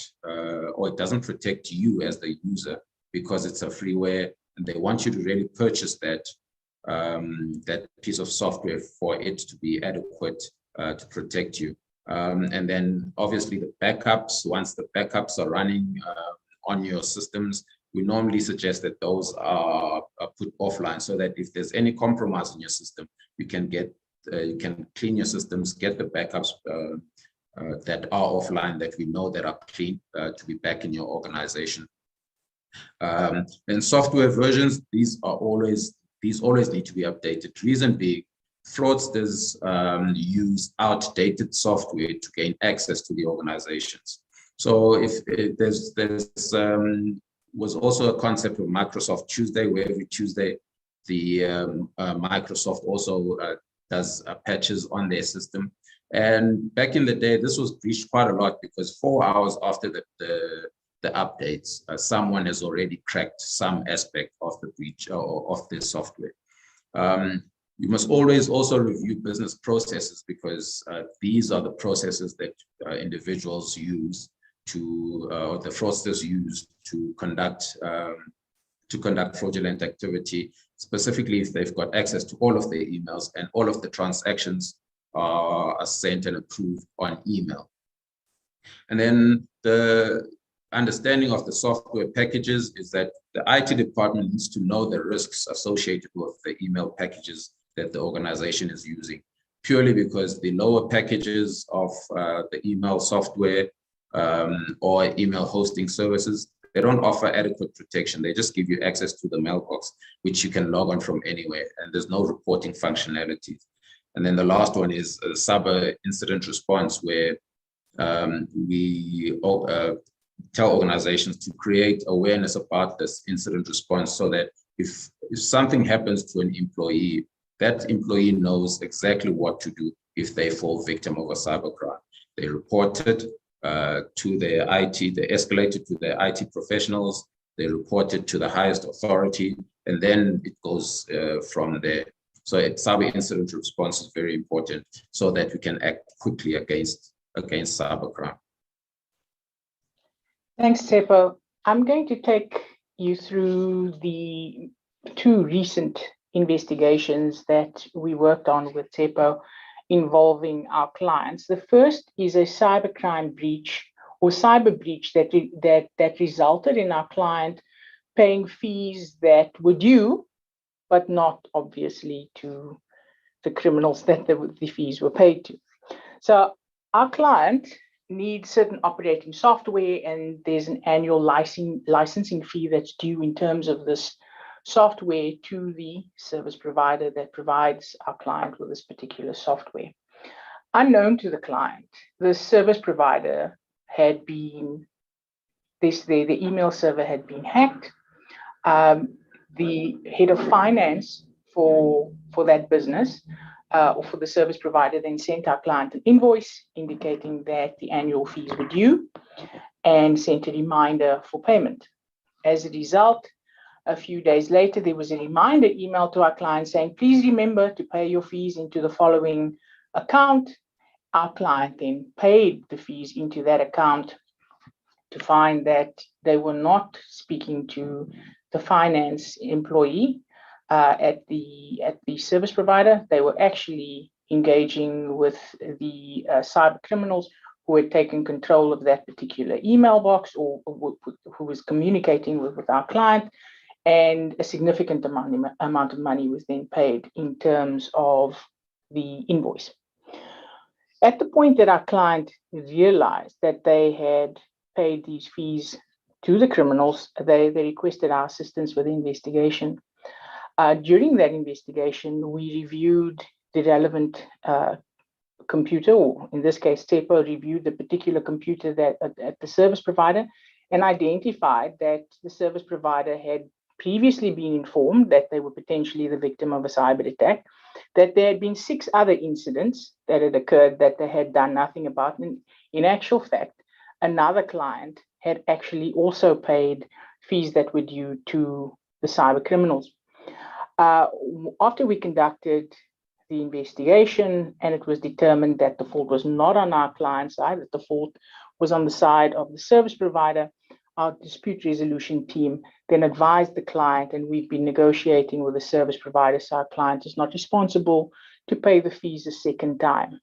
or it doesn't protect you as the user, because it's a freeware and they want you to really purchase that piece of software for it to be adequate to protect you. And then obviously the backups, once the backups are running on your systems, we normally suggest that those are put offline, so that if there's any compromise in your system, you can clean your systems, get the backups that are offline, that we know that are clean, to be back in your organization. And software versions, these always need to be updated. Reason being, fraudsters use outdated software to gain access to the organizations. So if there's was also a concept of Microsoft Tuesday, where every Tuesday the Microsoft also does patches on their system. And back in the day, this was breached quite a lot, because 4 hours after the updates, someone has already cracked some aspect of the breach or of the software. You must always also review business processes, because these are the processes that individuals use or the fraudsters use to conduct fraudulent activity, specifically if they've got access to all of their emails and all of the transactions are sent and approved on email. And then the understanding of the software packages is that the IT department needs to know the risks associated with the email packages that the organization is using, purely because the lower packages of the email software or email hosting services, they don't offer adequate protection. They just give you access to the mailbox, which you can log on from anywhere, and there's no reporting functionalities. And then the last one is cyber incident response, where we tell organizations to create awareness about this incident response, so that if something happens to an employee, that employee knows exactly what to do if they fall victim of a cybercrime. They report it to their IT, they escalate it to their IT professionals, they report it to the highest authority, and then it goes from there. So cyber incident response is very important, so that we can act quickly against cybercrime. Thanks, Tsepo. I'm going to take you through the two recent investigations that we worked on with Tsepo involving our clients. The first is a cybercrime breach or cyber breach that resulted in our client paying fees that were due, but not obviously to the criminals that the fees were paid to. So our client needs certain operating software, and there's an annual licensing fee that's due in terms of this software to the service provider that provides our client with this particular software. Unknown to the client, the service provider had been, the email server had been hacked. The head of finance for that business or for the service provider then sent our client an invoice indicating that the annual fees were due and sent a reminder for payment. As a result, a few days later, there was a reminder email to our client saying, please remember to pay your fees into the following account. our client then paid the fees into that account to find that they were not speaking to the finance employee at the service provider. They were actually engaging with the cyber criminals who had taken control of that particular email box, or who was communicating with our client, and a significant amount of money was then paid in terms of the invoice. At the point that our client realized that they had paid these fees to the criminals, they requested our assistance with the investigation. During that investigation, we reviewed the relevant computer, or in this case, TEPO reviewed the particular computer that at the service provider, and identified that the service provider had previously been informed that they were potentially the victim of a cyber attack, that there had been 6 other incidents that had occurred that they had done nothing about. And in actual fact, another client had actually also paid fees that were due to the cyber criminals. After we conducted the investigation, and it was determined that the fault was not on our client's side, that the fault was on the side of the service provider, our dispute resolution team then advised the client, and we've been negotiating with the service provider, so our client is not responsible to pay the fees a second time.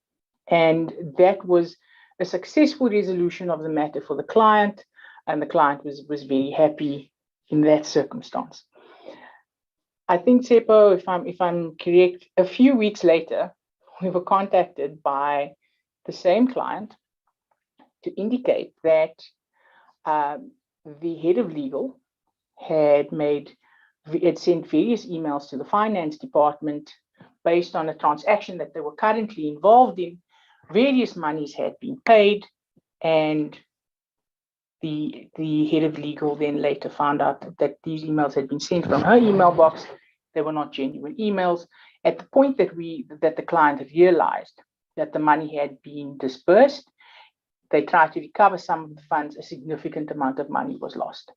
And that was a successful resolution of the matter for the client, and the client was very happy in that circumstance. I think, Tsepo, if I'm correct, a few weeks later, we were contacted by the same client to indicate that the head of legal had sent various emails to the finance department based on a transaction that they were currently involved in. Various monies had been paid, and the head of legal then later found out that these emails had been sent from her email box. They were not genuine emails. At the point that the client had realized that the money had been dispersed, they tried to recover some of the funds. A significant amount of money was lost.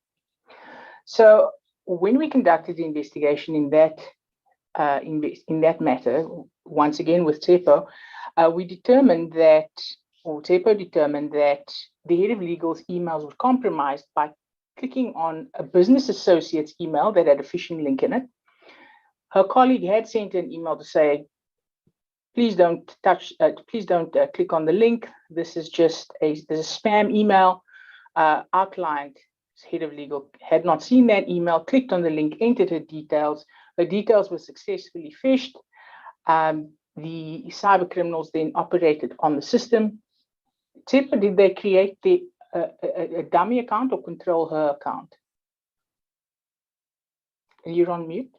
So when we conducted the investigation in that matter, once again with TEPO, TEPO determined that the head of legal's emails were compromised by clicking on a business associate's email that had a phishing link in it. Her colleague had sent an email to say, please don't click on the link. This is just a spam email. Our client, head of legal, had not seen that email, clicked on the link, entered her details. Her details were successfully phished. The cyber criminals then operated on the system. Did they create a dummy account or control her account? You're on mute.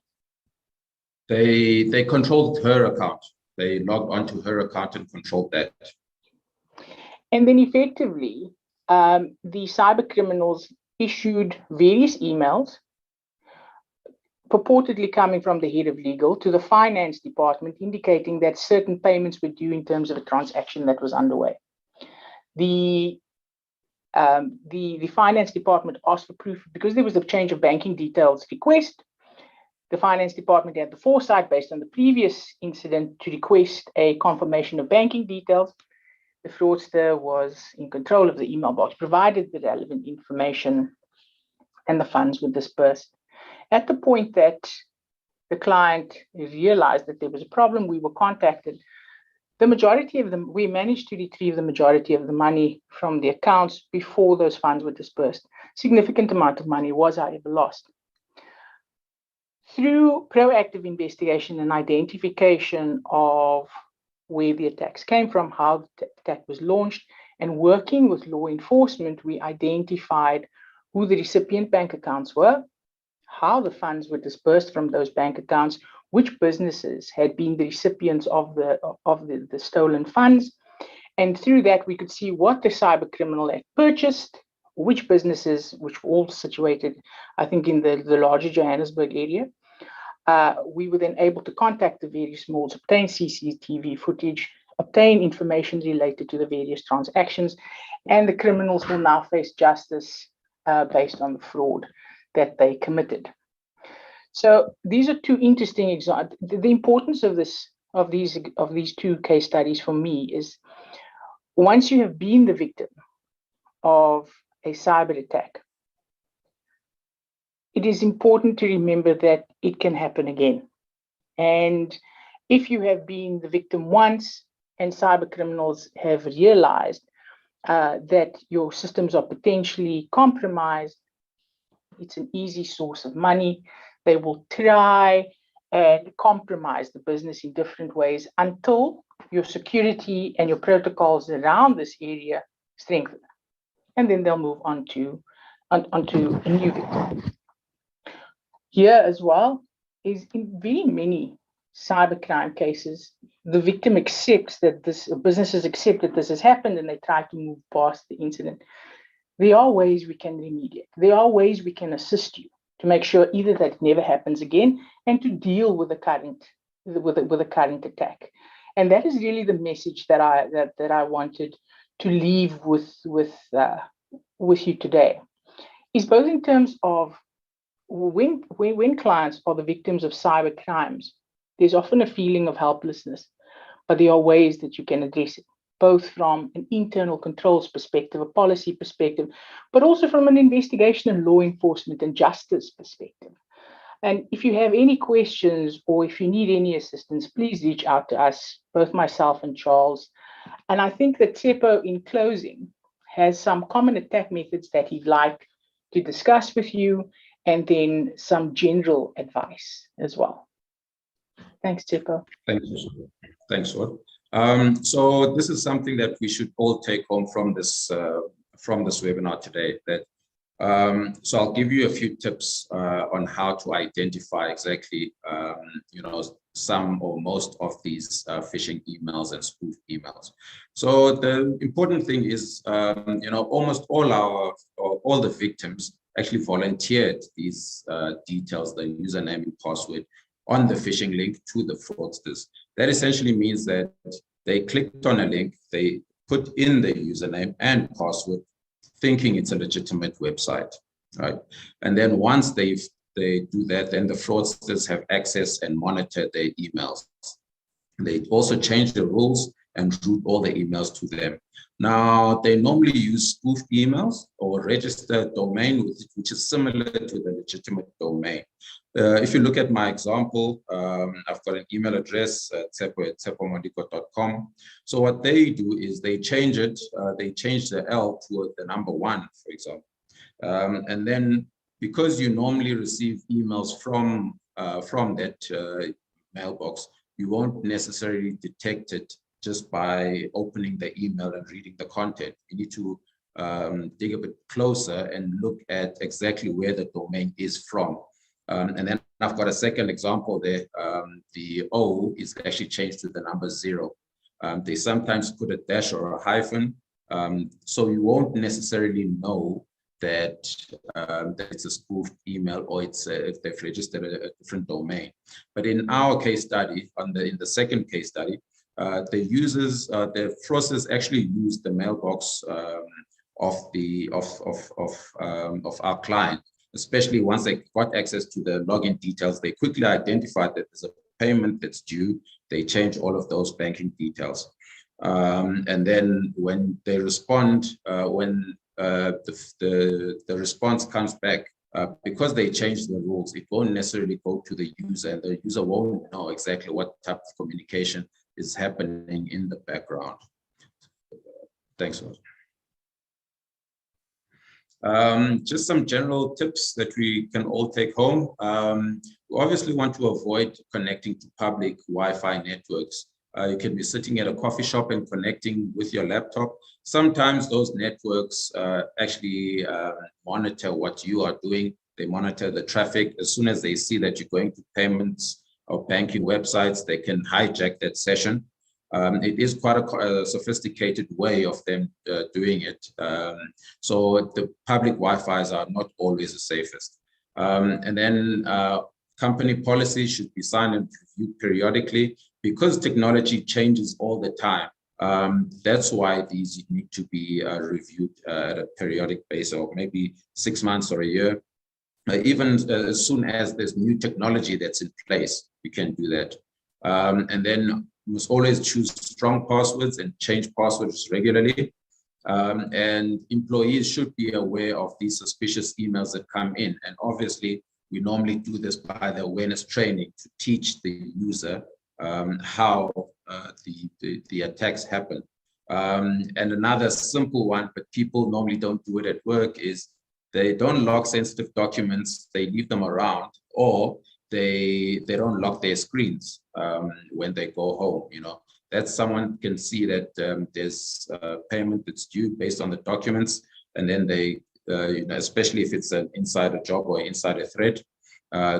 They controlled her account. They logged onto her account and controlled that. And then effectively, the cyber criminals issued various emails purportedly coming from the head of legal to the finance department, indicating that certain payments were due in terms of a transaction that was underway. The finance department asked for proof because there was a change of banking details request. The finance department had the foresight, based on the previous incident, to request a confirmation of banking details. The fraudster was in control of the email box, provided the relevant information, and the funds were dispersed. At the point that the client realized that there was a problem, we were contacted. The majority of them, we managed to retrieve the majority of the money from the accounts before those funds were dispersed. Significant amount of money was, however, lost. Through proactive investigation and identification of where the attacks came from, how the attack was launched, and working with law enforcement, we identified who the recipient bank accounts were, how the funds were dispersed from those bank accounts, which businesses had been the recipients of the stolen funds. And through that, we could see what the cyber criminal had purchased, which businesses, which were all situated, I think, in the larger Johannesburg area. We were then able to contact the various malls, obtain CCTV footage, obtain information related to the various transactions, and the criminals will now face justice based on the fraud that they committed. So these are two interesting examples. The importance of these two case studies for me is once you have been the victim of a cyber attack, it is important to remember that it can happen again. And if you have been the victim once and cyber criminals have realized that your systems are potentially compromised, it's an easy source of money. They will try and compromise the business in different ways until your security and your protocols around this area strengthen. And then they'll move on to onto a new victim. Here as well is in very many cybercrime cases, the victim accepts that businesses accept that this has happened and they try to move past the incident. There are ways we can remediate. There are ways we can assist you to make sure either that it never happens again and to deal with the current attack. And that is really the message that I wanted to leave with you today. Is both in terms of when clients are the victims of cyber crimes, there's often a feeling of helplessness, but there are ways that you can address it, both from an internal controls perspective, a policy perspective, but also from an investigation and law enforcement and justice perspective. And if you have any questions or if you need any assistance, please reach out to us, both myself and Charles. And I think that Tsepo, in closing, has some common attack methods that he'd like to discuss with you, and then some general advice as well. Thanks, Tsepo. Thank you. Thanks, Sword. So this is something that we should all take home from this webinar today. So I'll give you a few tips on how to identify exactly, some or most of these phishing emails and spoof emails. So the important thing is, almost all the victims actually volunteered these details, the username and password, on the phishing link to the fraudsters. That essentially means that they clicked on a link, they put in the username and password, thinking it's a legitimate website, right? And then once they do that, then the fraudsters have access and monitor their emails. They also change the rules and route all the emails to them. Now, they normally use spoof emails or registered domain, which is similar to the legitimate domain. If you look at my example, I've got an email address, tsepo@tsepomodiko.com. So what they do is they change it, they change the L to the number 1, for example. And then because you normally receive emails from that mailbox, you won't necessarily detect it just by opening the email and reading the content. You need to dig a bit closer and look at exactly where the domain is from. And then I've got a second example there. The O is actually changed to the number 0. They sometimes put a dash or a hyphen, so you won't necessarily know that it's a spoofed email or if they've registered a different domain. But in our case study, in the second case study, the fraudsters actually used the mailbox of our client. Especially once they got access to the login details, they quickly identified that there's a payment that's due. They change all of those banking details. And then when they respond, when the response comes back, because they changed the rules, it won't necessarily go to the user, and the user won't know exactly what type of communication is happening in the background. Thanks, Rose. Just some general tips that we can all take home. We obviously want to avoid connecting to public Wi-Fi networks. You can be sitting at a coffee shop and connecting with your laptop. Sometimes those networks actually monitor what you are doing. They monitor the traffic. As soon as they see that you're going to payments or banking websites, they can hijack that session. It is quite a sophisticated way of them doing it. So the public Wi-Fis are not always the safest. And then company policies should be signed and reviewed periodically because technology changes all the time. That's why these need to be reviewed at a periodic basis, or maybe 6 months or a year. Even as soon as there's new technology that's in place, we can do that. And then must always choose strong passwords and change passwords regularly. And employees should be aware of these suspicious emails that come in. And obviously, we normally do this by the awareness training to teach the user how the attacks happen. And another simple one, but people normally don't do it at work, is they don't lock sensitive documents, they leave them around, or they don't lock their screens when they go home. You know, that someone can see that there's payment that's due based on the documents, and then they, especially if it's an insider job or insider threat,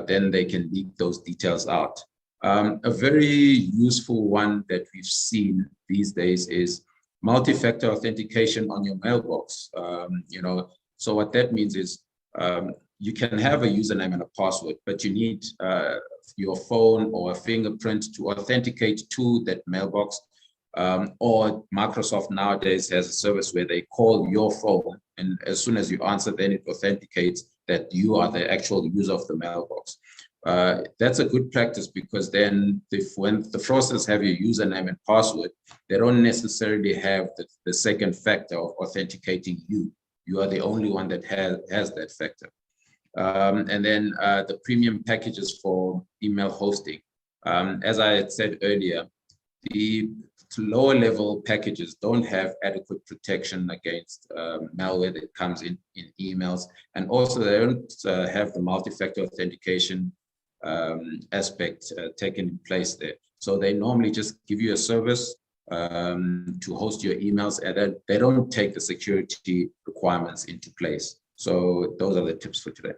then they can leak those details out. A very useful one that we've seen these days is multi-factor authentication on your mailbox. So what that means is you can have a username and a password, but you need your phone or a fingerprint to authenticate to that mailbox. Or Microsoft nowadays has a service where they call your phone, and as soon as you answer, then it authenticates that you are the actual user of the mailbox. That's a good practice, because then when the fraudsters have your username and password, they don't necessarily have the second factor of authenticating you. You are the only one that has that factor. And then the premium packages for email hosting. As I had said earlier, the lower level packages don't have adequate protection against malware that comes in emails. And also they don't have the multi-factor authentication aspect taken in place there. So they normally just give you a service to host your emails, and then they don't take the security requirements into place. So those are the tips for today.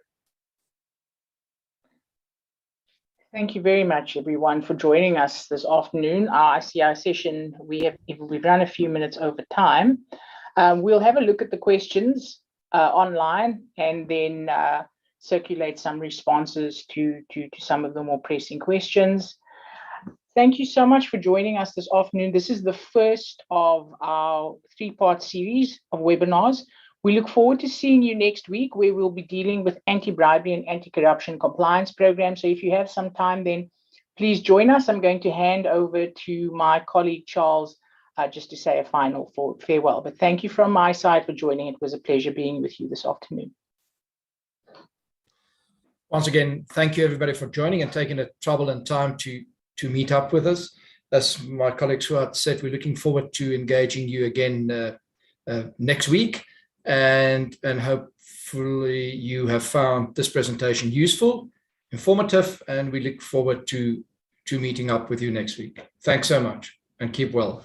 Thank you very much, everyone, for joining us this afternoon. Our ICI session, we've run a few minutes over time. We'll have a look at the questions online, and then circulate some responses to some of the more pressing questions. Thank you so much for joining us this afternoon. This is the first of our three-part series of webinars. We look forward to seeing you next week, where we'll be dealing with anti-bribery and anti-corruption compliance programs. So if you have some time, then please join us. I'm going to hand over to my colleague, Charles, just to say a final farewell. But thank you from my side for joining. It was a pleasure being with you this afternoon. Once again, thank you everybody for joining and taking the trouble and time to meet up with us. As my colleague Swart said, we're looking forward to engaging you again next week, and hopefully you have found this presentation useful, informative, and we look forward to meeting up with you next week. Thanks so much, and keep well.